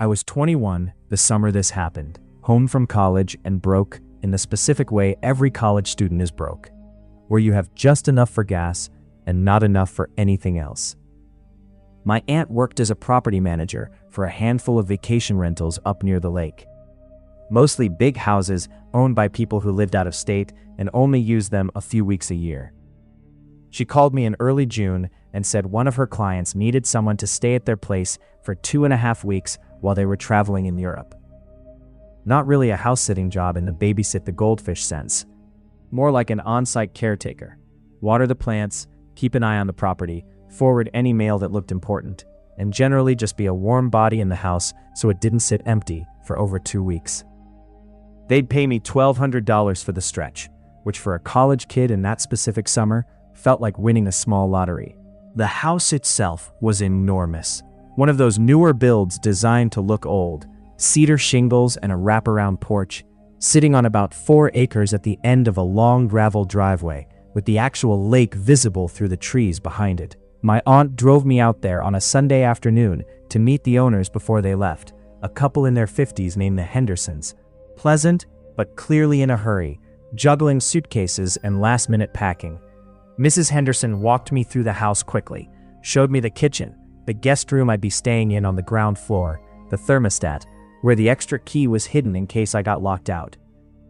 I was 21 the summer this happened, home from college and broke in the specific way every college student is broke, where you have just enough for gas and not enough for anything else. My aunt worked as a property manager for a handful of vacation rentals up near the lake. Mostly big houses owned by people who lived out of state and only used them a few weeks a year. She called me in early June and said one of her clients needed someone to stay at their place for 2.5 weeks while they were traveling in Europe. Not really a house-sitting job in the babysit the goldfish sense. More like an on-site caretaker. Water the plants, keep an eye on the property, forward any mail that looked important, and generally just be a warm body in the house so it didn't sit empty for over 2 weeks. They'd pay me $1,200 for the stretch, which for a college kid in that specific summer felt like winning a small lottery. The house itself was enormous. One of those newer builds designed to look old, cedar shingles and a wraparound porch, sitting on about 4 acres at the end of a long gravel driveway, with the actual lake visible through the trees behind it. My aunt drove me out there on a Sunday afternoon to meet the owners before they left, a couple in their 50s named the Hendersons. Pleasant, but clearly in a hurry, juggling suitcases and last-minute packing. Mrs. Henderson walked me through the house quickly, showed me the kitchen, the guest room I'd be staying in on the ground floor, the thermostat, where the extra key was hidden in case I got locked out.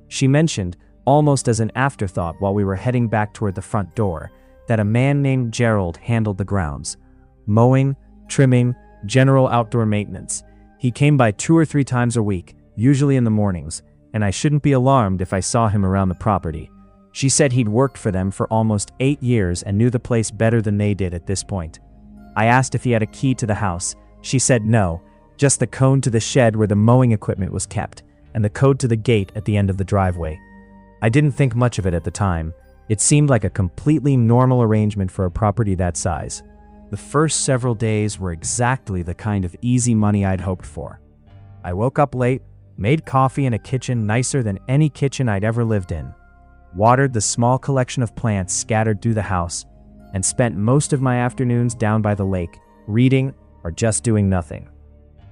She mentioned, almost as an afterthought while we were heading back toward the front door, that a man named Gerald handled the grounds. Mowing, trimming, general outdoor maintenance. He came by 2 or 3 times a week, usually in the mornings, and I shouldn't be alarmed if I saw him around the property. She said he'd worked for them for almost 8 years and knew the place better than they did at this point. I asked if he had a key to the house. She said no, just the code to the shed where the mowing equipment was kept, and the code to the gate at the end of the driveway. I didn't think much of it at the time. It seemed like a completely normal arrangement for a property that size. The first several days were exactly the kind of easy money I'd hoped for. I woke up late, made coffee in a kitchen nicer than any kitchen I'd ever lived in, watered the small collection of plants scattered through the house, and spent most of my afternoons down by the lake, reading or just doing nothing.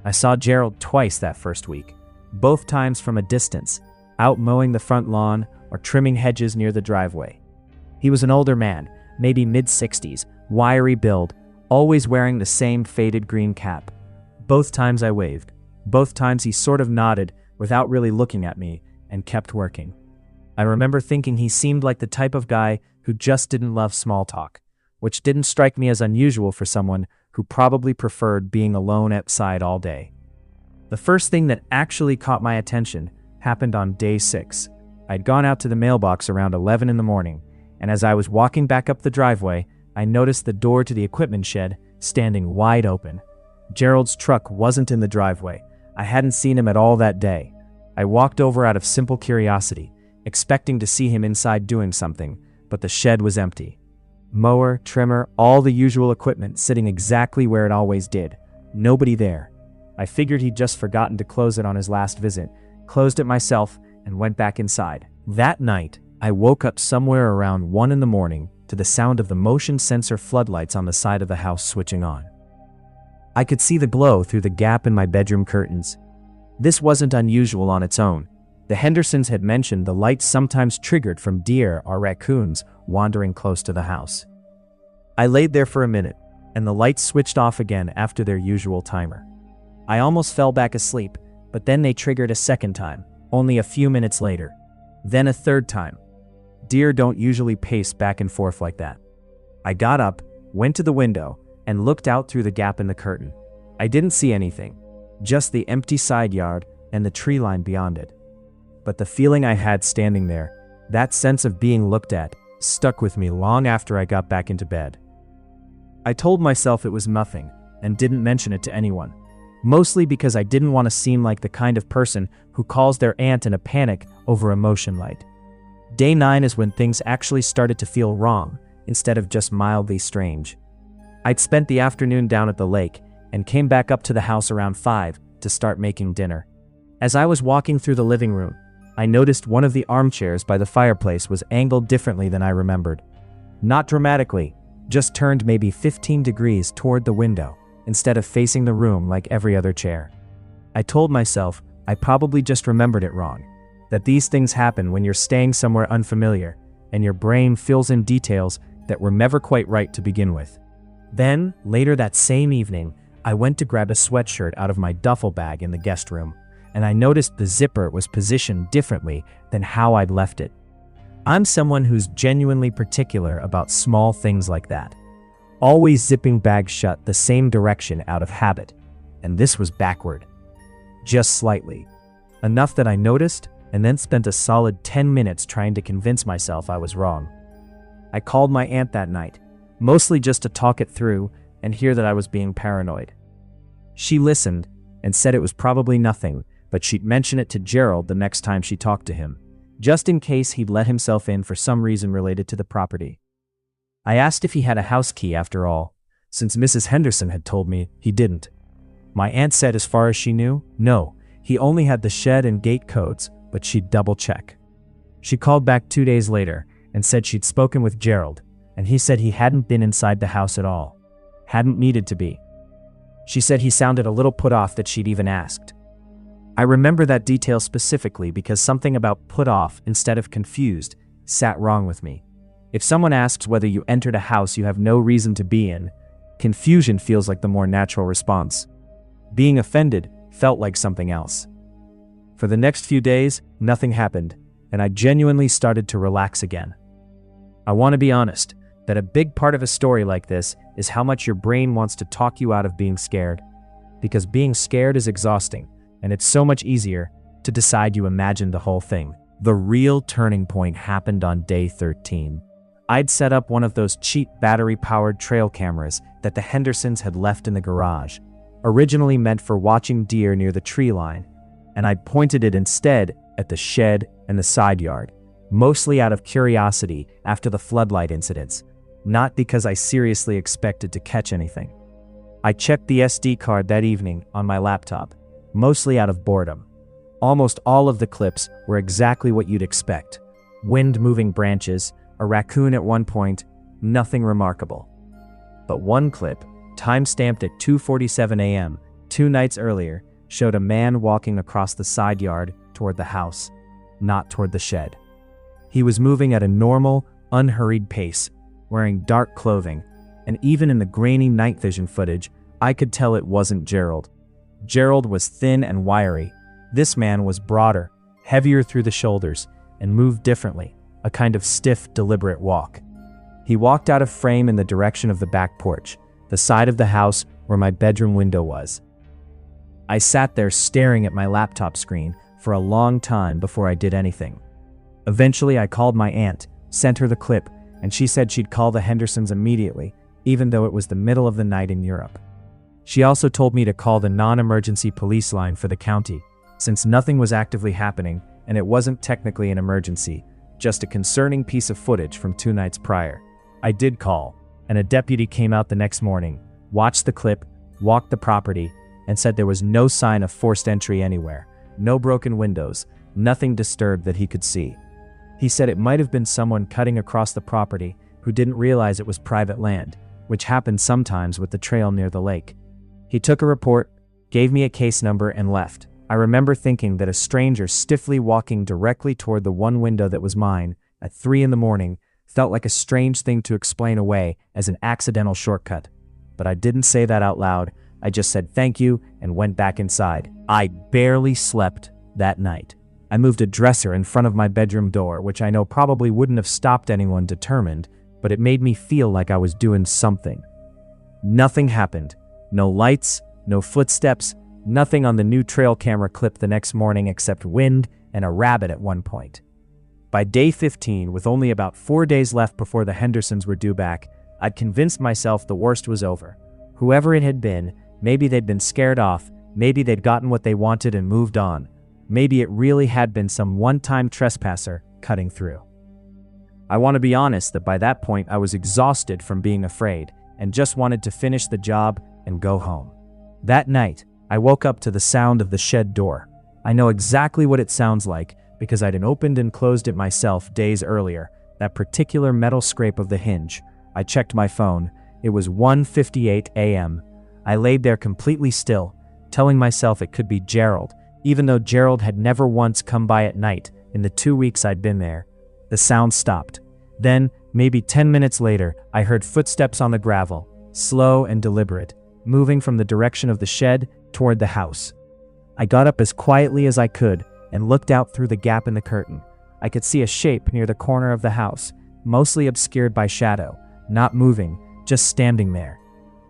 I saw Gerald twice that first week, both times from a distance, out mowing the front lawn or trimming hedges near the driveway. He was an older man, maybe mid-60s, wiry build, always wearing the same faded green cap. Both times I waved. Both times he sort of nodded without really looking at me and kept working. I remember thinking he seemed like the type of guy who just didn't love small talk, which didn't strike me as unusual for someone who probably preferred being alone outside all day. The first thing that actually caught my attention happened on day 6. I'd gone out to the mailbox around 11 in the morning, and as I was walking back up the driveway, I noticed the door to the equipment shed standing wide open. Gerald's truck wasn't in the driveway. I hadn't seen him at all that day. I walked over out of simple curiosity, expecting to see him inside doing something, but the shed was empty. Mower, trimmer, all the usual equipment sitting exactly where it always did. Nobody there. I figured he'd just forgotten to close it on his last visit, closed it myself, and went back inside. That night, I woke up somewhere around 1 in the morning to the sound of the motion sensor floodlights on the side of the house switching on. I could see the glow through the gap in my bedroom curtains. This wasn't unusual on its own. The Hendersons had mentioned the lights sometimes triggered from deer or raccoons wandering close to the house. I laid there for a minute, and the lights switched off again after their usual timer. I almost fell back asleep, but then they triggered a second time, only a few minutes later. Then a third time. Deer don't usually pace back and forth like that. I got up, went to the window, and looked out through the gap in the curtain. I didn't see anything, just the empty side yard and the tree line beyond it. But the feeling I had standing there, that sense of being looked at, stuck with me long after I got back into bed. I told myself it was nothing and didn't mention it to anyone, mostly because I didn't want to seem like the kind of person who calls their aunt in a panic over a motion light. Day 9 is when things actually started to feel wrong instead of just mildly strange. I'd spent the afternoon down at the lake and came back up to the house around 5 to start making dinner. As I was walking through the living room, I noticed one of the armchairs by the fireplace was angled differently than I remembered. Not dramatically, just turned maybe 15 degrees toward the window instead of facing the room like every other chair. I told myself I probably just remembered it wrong, that these things happen when you're staying somewhere unfamiliar and your brain fills in details that were never quite right to begin with. Then, later that same evening, I went to grab a sweatshirt out of my duffel bag in the guest room, and I noticed the zipper was positioned differently than how I'd left it. I'm someone who's genuinely particular about small things like that, always zipping bags shut the same direction out of habit, and this was backward. Just slightly. Enough that I noticed and then spent a solid 10 minutes trying to convince myself I was wrong. I called my aunt that night, mostly just to talk it through and hear that I was being paranoid. She listened and said it was probably nothing, but she'd mention it to Gerald the next time she talked to him, just in case he'd let himself in for some reason related to the property. I asked if he had a house key after all, since Mrs. Henderson had told me he didn't. My aunt said as far as she knew, no, he only had the shed and gate codes, but she'd double check. She called back 2 days later and said she'd spoken with Gerald, and he said he hadn't been inside the house at all. Hadn't needed to be. She said he sounded a little put off that she'd even asked. I remember that detail specifically because something about put off instead of confused sat wrong with me. If someone asks whether you entered a house you have no reason to be in, confusion feels like the more natural response. Being offended felt like something else. For the next few days, nothing happened, and I genuinely started to relax again. I want to be honest, that a big part of a story like this is how much your brain wants to talk you out of being scared. Because being scared is exhausting, and it's so much easier to decide you imagined the whole thing. The real turning point happened on day 13. I'd set up one of those cheap battery-powered trail cameras that the Hendersons had left in the garage, originally meant for watching deer near the tree line, and I'd pointed it instead at the shed and the side yard, mostly out of curiosity after the floodlight incidents, not because I seriously expected to catch anything. I checked the SD card that evening on my laptop, mostly out of boredom. Almost all of the clips were exactly what you'd expect. Wind-moving branches, a raccoon at one point, nothing remarkable. But one clip, time-stamped at 2:47 a.m., 2 nights earlier, showed a man walking across the side yard toward the house, not toward the shed. He was moving at a normal, unhurried pace, wearing dark clothing, and even in the grainy night vision footage, I could tell it wasn't Gerald. Gerald was thin and wiry. This man was broader, heavier through the shoulders, and moved differently, a kind of stiff, deliberate walk. He walked out of frame in the direction of the back porch, the side of the house where my bedroom window was. I sat there staring at my laptop screen for a long time before I did anything. Eventually, I called my aunt, sent her the clip, and she said she'd call the Hendersons immediately, even though it was the middle of the night in Europe. She also told me to call the non-emergency police line for the county, since nothing was actively happening and it wasn't technically an emergency, just a concerning piece of footage from 2 nights prior. I did call, and a deputy came out the next morning, watched the clip, walked the property, and said there was no sign of forced entry anywhere, no broken windows, nothing disturbed that he could see. He said it might have been someone cutting across the property who didn't realize it was private land, which happens sometimes with the trail near the lake. He took a report, gave me a case number, and left. I remember thinking that a stranger stiffly walking directly toward the one window that was mine at 3 a.m. felt like a strange thing to explain away as an accidental shortcut. But I didn't say that out loud. I just said thank you and went back inside. I barely slept that night. I moved a dresser in front of my bedroom door, which I know probably wouldn't have stopped anyone determined, but it made me feel like I was doing something. Nothing happened. No lights, no footsteps, nothing on the new trail camera clip the next morning except wind and a rabbit at one point. By day 15, with only about 4 days left before the Hendersons were due back, I'd convinced myself the worst was over. Whoever it had been, maybe they'd been scared off, maybe they'd gotten what they wanted and moved on. Maybe it really had been some one-time trespasser cutting through. I want to be honest that by that point I was exhausted from being afraid and just wanted to finish the job and go home. That night, I woke up to the sound of the shed door. I know exactly what it sounds like because I'd opened and closed it myself days earlier, that particular metal scrape of the hinge. I checked my phone. It was 1:58 a.m. I laid there completely still, telling myself it could be Gerald, even though Gerald had never once come by at night in the 2 weeks I'd been there. The sound stopped. Then, maybe 10 minutes later, I heard footsteps on the gravel, slow and deliberate, moving from the direction of the shed toward the house. I got up as quietly as I could and looked out through the gap in the curtain. I could see a shape near the corner of the house, mostly obscured by shadow, not moving, just standing there.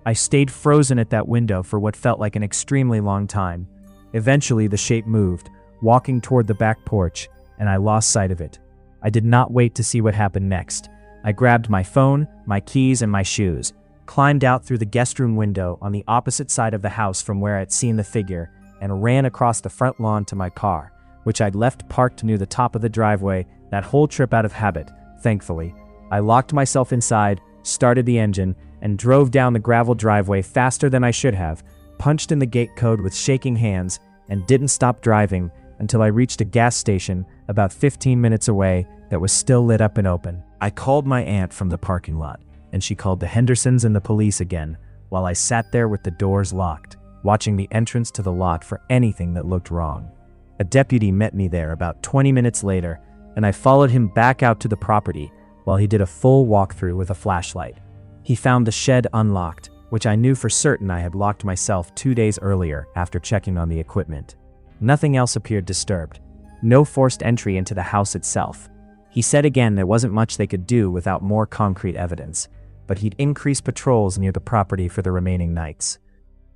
I stayed frozen at that window for what felt like an extremely long time. Eventually, the shape moved, walking toward the back porch, and I lost sight of it. I did not wait to see what happened next. I grabbed my phone, my keys, and my shoes, climbed out through the guest room window on the opposite side of the house from where I'd seen the figure, and ran across the front lawn to my car, which I'd left parked near the top of the driveway that whole trip out of habit, thankfully. I locked myself inside, started the engine, and drove down the gravel driveway faster than I should have, punched in the gate code with shaking hands, and didn't stop driving until I reached a gas station about 15 minutes away that was still lit up and open. I called my aunt from the parking lot, and she called the Hendersons and the police again, while I sat there with the doors locked, watching the entrance to the lot for anything that looked wrong. A deputy met me there about 20 minutes later, and I followed him back out to the property while he did a full walkthrough with a flashlight. He found the shed unlocked, which I knew for certain I had locked myself 2 days earlier after checking on the equipment. Nothing else appeared disturbed. No forced entry into the house itself. He said again there wasn't much they could do without more concrete evidence, but he'd increase patrols near the property for the remaining nights.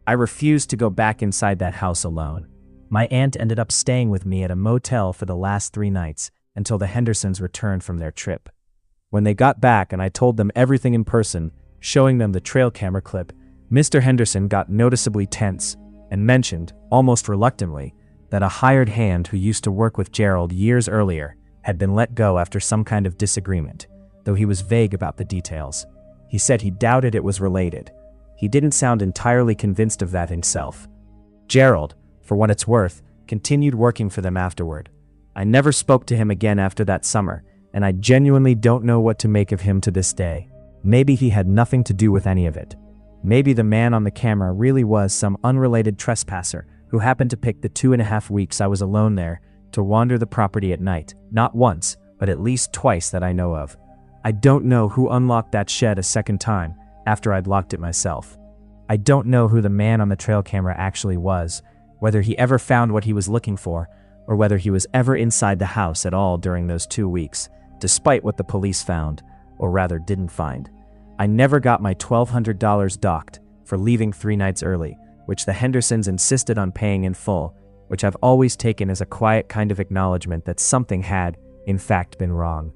I refused to go back inside that house alone. My aunt ended up staying with me at a motel for the last 3 nights until the Hendersons returned from their trip. When they got back and I told them everything in person, showing them the trail camera clip, Mr. Henderson got noticeably tense and mentioned, almost reluctantly, that a hired hand who used to work with Gerald years earlier had been let go after some kind of disagreement, though he was vague about the details. He said he doubted it was related. He didn't sound entirely convinced of that himself. Gerald, for what it's worth, continued working for them afterward. I never spoke to him again after that summer, and I genuinely don't know what to make of him to this day. Maybe he had nothing to do with any of it. Maybe the man on the camera really was some unrelated trespasser who happened to pick the 2.5 weeks I was alone there to wander the property at night, not once, but at least twice that I know of. I don't know who unlocked that shed a second time after I'd locked it myself. I don't know who the man on the trail camera actually was, whether he ever found what he was looking for, or whether he was ever inside the house at all during those 2 weeks, despite what the police found, or rather didn't find. I never got my $1,200 docked for leaving 3 nights early, which the Hendersons insisted on paying in full, which I've always taken as a quiet kind of acknowledgement that something had, in fact, been wrong.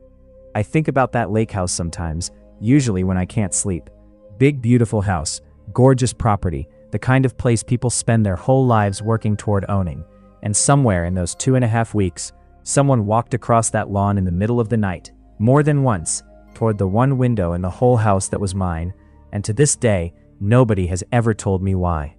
I think about that lake house sometimes, usually when I can't sleep. Big, beautiful house, gorgeous property, the kind of place people spend their whole lives working toward owning. And somewhere in those 2.5 weeks, someone walked across that lawn in the middle of the night, more than once, toward the one window in the whole house that was mine, and to this day, nobody has ever told me why.